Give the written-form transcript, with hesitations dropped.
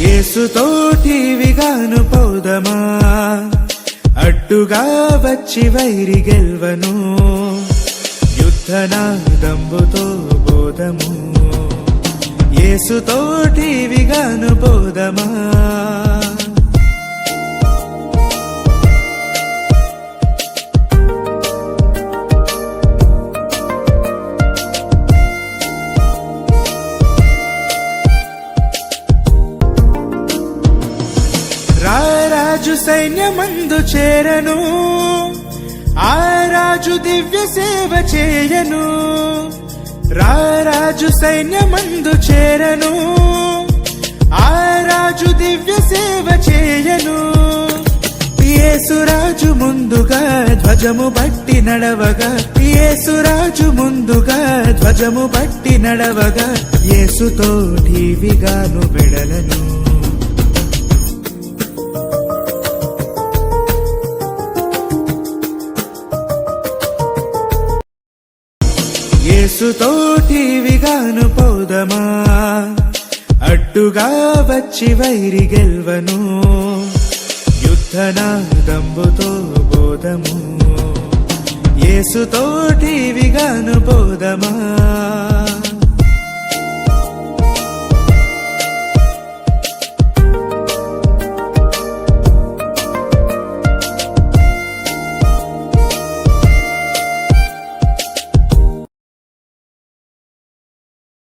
యేసుతోటి విగాను పోదమా, అడ్డుగా వచ్చి వైరి గెల్వను, యుద్ధనాదంబుతో బోధము. యేసుతోటి విగాను పోదమా. రాజు సైన్యమందు చేరను, ఆ రాజు దివ్య సేవ చేయను. రాజు సైన్యమందు చేరను, ఆ రాజు దివ్య సేవ చేయను. యేసురాజు ముందుగా ధ్వజము బట్టి నడవగా, యేసురాజు ముందుగా ధ్వజము బట్టి నడవగా, యేసుతోటి విగాను వెడలను. యేసుతోటి విగాను పోదమా, అడ్డుగా వచ్చి వైరి గెల్వను, యుద్ధనాదంబుతో బోధము. యేసుతోటి విగాను పోదమా.